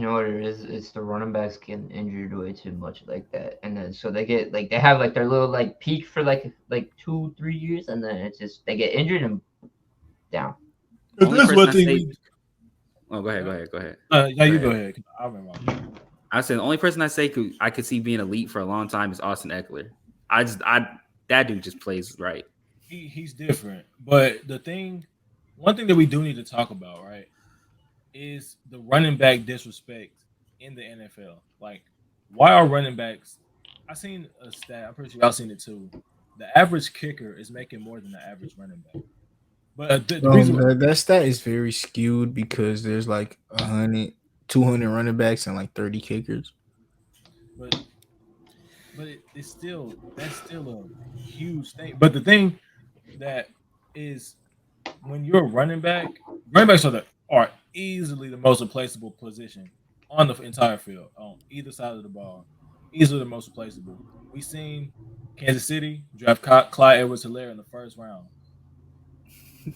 You know what it is? It's the running backs getting injured way too much like that, and then so they get like they have like their little like peak for like 2-3 years, and then it's just they get injured and down. But Only that's person one I thing say. we. Oh, go ahead. Yeah, Go you go ahead. ahead. I remember. I said the only person I say I could see being elite for a long time is Austin Eckler. I that dude just plays right. He's different, but one thing that we do need to talk about, right, is the running back disrespect in the NFL. Like, why are running backs? I seen a stat. I'm pretty sure y'all seen it too. The average kicker is making more than the average running back. But the reason, That stat is very skewed because there's like 100, 200 running backs and like 30 kickers. but it's still that's still a huge thing. But the thing that is when you're a running backs are easily the most replaceable position on the entire field on either side of the ball. Easily the most replaceable. We seen Kansas City draft Clyde Edwards-Helaire in the first round.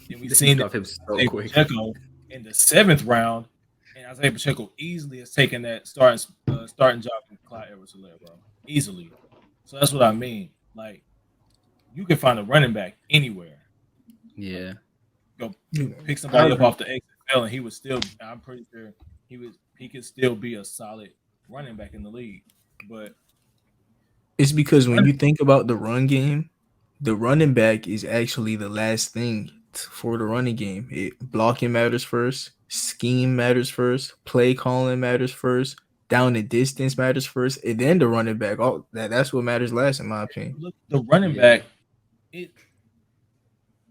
Then we They seen stuff him so Isaiah quick. Pacheco in the seventh round, and Isaiah Pacheco easily has taken that starting job from Clyde Edwards-Helaire, bro. Easily. So that's what I mean. Like, you can find a running back anywhere. Yeah. Go pick somebody up off the XFL, and he would still. I'm pretty sure he could still be a solid running back in the league. But It's because when you think about the run game, the running back is actually the last thing for the running game. Blocking matters first, scheme matters first, play calling matters first, down and distance matters first, and then the running back. All that's what matters last, in my opinion. look, the running back, it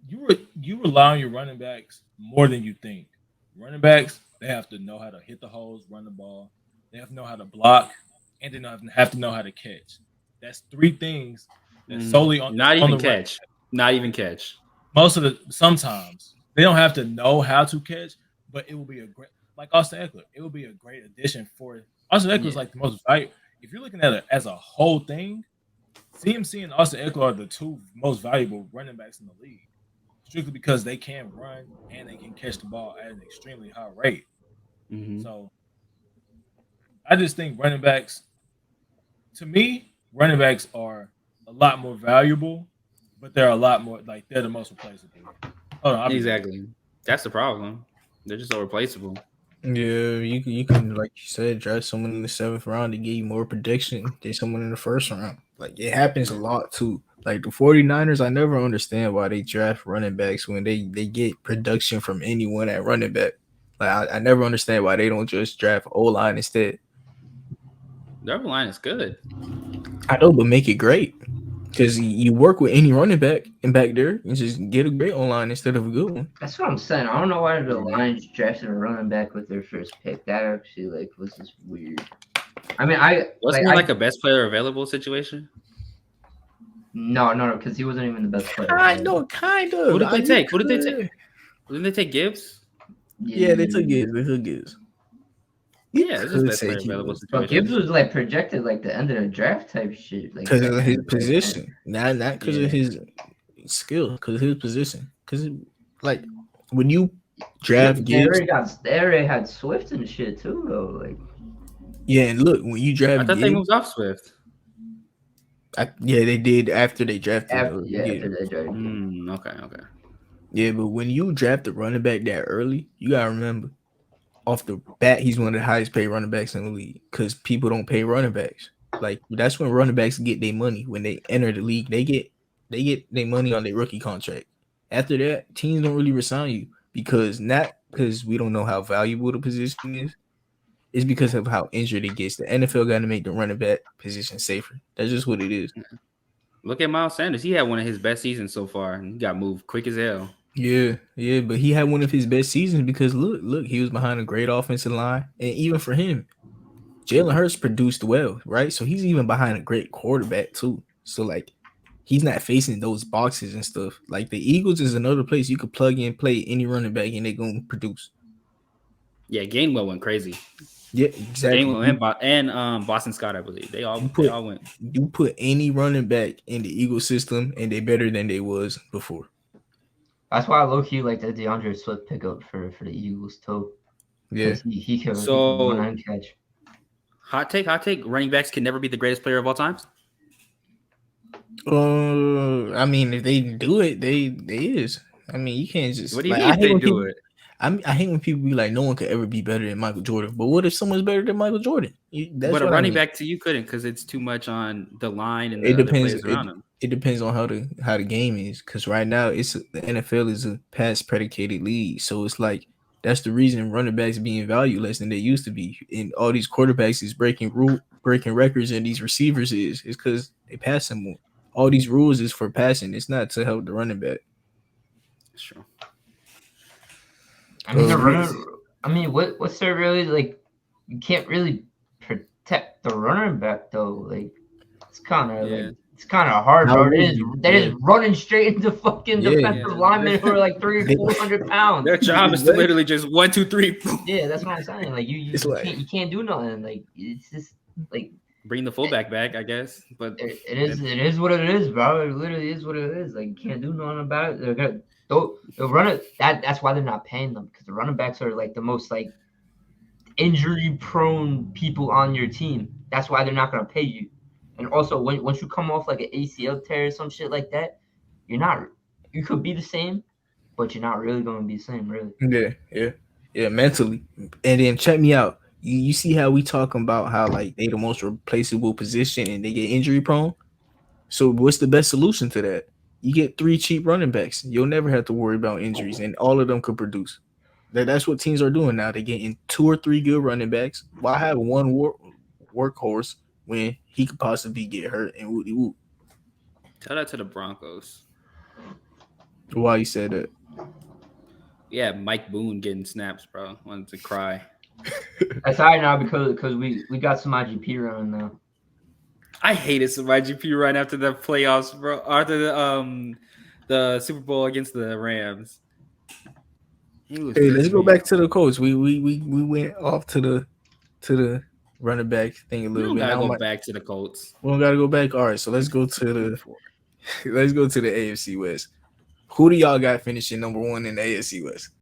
you rely on your running backs more than you think. Running backs, they have to know how to hit the holes, run the ball. They have to know how to block, and they have to know how to catch. That's three things that's solely Not on even the run. catch. Not even catch. Most of the sometimes they don't have to know how to catch, but it will be a great like Austin Eckler. It will be a great addition for Austin Eckler is Yeah. like the most valuable. If you're looking at it as a whole thing, CMC and Austin Eckler are the two most valuable running backs in the league, strictly because they can run and they can catch the ball at an extremely high rate. Mm-hmm. So I just think running backs, to me, running backs are a lot more valuable, but they're a lot more like they're the most replaceable. Hold on, I'll be back. Exactly. That's the problem. They're just so replaceable. Yeah, you can like you said, draft someone in the seventh round to give you more protection than someone in the first round. Like it happens a lot too. Like the 49ers, I never understand why they draft running backs when they get production from anyone at running back. Like I never understand why they don't just draft O line instead. Their line is good. I know, but make it great. Because you work with any running back and back there and just get a great online instead of a good one. That's what I'm saying. I don't know why the Yeah. Lions drafted a running back with their first pick. That actually like was just weird. I mean, I Wasn't like it I like a best player available situation? no, because he wasn't even the best player. Kind of. Who did they take? Who did they could. take? Didn't they take Gibbs? Yeah, they took Gibbs. They took Gibbs. You Yeah, it's just could best say player available But situation. Gibbs was like projected like the end of the draft type shit. Like because of his second, position, not because Yeah. of his skill, because of his position. Because like when you draft Gibbs, they already had Swift and shit too though. Like yeah, and look when you I draft thought they Gibbs, moved off Swift. yeah, they did after they drafted. after they drafted. Okay. Yeah, but when you draft a running back that early, you gotta remember off the bat he's one of the highest paid running backs in the league because people don't pay running backs. Like that's when running backs get their money when they enter the league. They get their money on their rookie contract. After that, teams don't really resign you because not because we don't know how valuable the position is. It's because of how injured it gets. The NFL got to make the running back position safer. That's just what it is. Look at Miles Sanders. He had one of his best seasons so far, and he got moved quick as hell. Yeah, but he had one of his best seasons because look, he was behind a great offensive line, and even for him, Jalen Hurts produced well, right? So he's even behind a great quarterback too. So like, he's not facing those boxes and stuff. Like the Eagles is another place you could plug in, play any running back, and they're gonna produce. Yeah, Gainwell went crazy. Yeah, exactly. Gainwell and Boston Scott, I believe. They all went. You put any running back in the Eagles system, and they better than they was before. That's why I low key like the DeAndre Swift pickup for the Eagles too. Yeah. because he can run So and catch. hot take. Running backs can never be the greatest player of all time. I mean, if they do it, they is. I mean, you can't just What do you like. mean I if hate they when do people. it? I hate when people be like, no one could ever be better than Michael Jordan. But what if someone's better than Michael Jordan? That's But a what I running mean. back to you couldn't because it's too much on the line and It the other depends. players around him. It depends on how the game is. Because right now, the NFL is a pass predicated league, so it's like that's the reason running backs being valued less than they used to be, and all these quarterbacks is breaking records, and these receivers is because they passing more. All these rules is for passing. It's not to help the running back. Sure. I mean, the Um, runner. I mean, what's there really like? You can't really protect the running back though. Like it's kind of Yeah. like it's kind of hard, How bro. would you? They're Yeah. just running straight into fucking Yeah. defensive linemen who are like 300 They- 400 pounds. Their job is to Exactly. literally just 1, 2, 3, Yeah, that's what I'm saying. Like It's like you can't do nothing. Like it's just like bring the fullback back, I guess. But it is what it is, bro. It literally is what it is. Like you can't do nothing about it. They'll run it. That's why they're not paying them because the running backs are like the most like injury prone people on your team. That's why they're not gonna pay you. And also, once you come off like an ACL tear or some shit like that, you're not. You could be the same, but you're not really gonna be the same, really. yeah, mentally. And then check me out. You see how we talking about how like they the most replaceable position and they get injury prone. So what's the best solution to that? You get 3 cheap running backs. You'll never have to worry about injuries, and all of them could produce. That's what teams are doing now. They're getting 2 or 3 good running backs. Why have one workhorse when he could possibly get hurt and woody whoop? tell that to the Broncos. Why you said that? Yeah, Mike Boone getting snaps, bro. Wanted to cry. That's all right now because we got some IGP running now. I hated some IGP right after the playoffs, bro. After the Super Bowl against the Rams. He was Hey, let's go pissed. back to the coach. We went off to the running back thing a We little don't bit. gotta Now go back to the Colts. we don't gotta go back. All right, so let's go to the let's go to the AFC West. Who do y'all got finishing number 1 in the AFC West?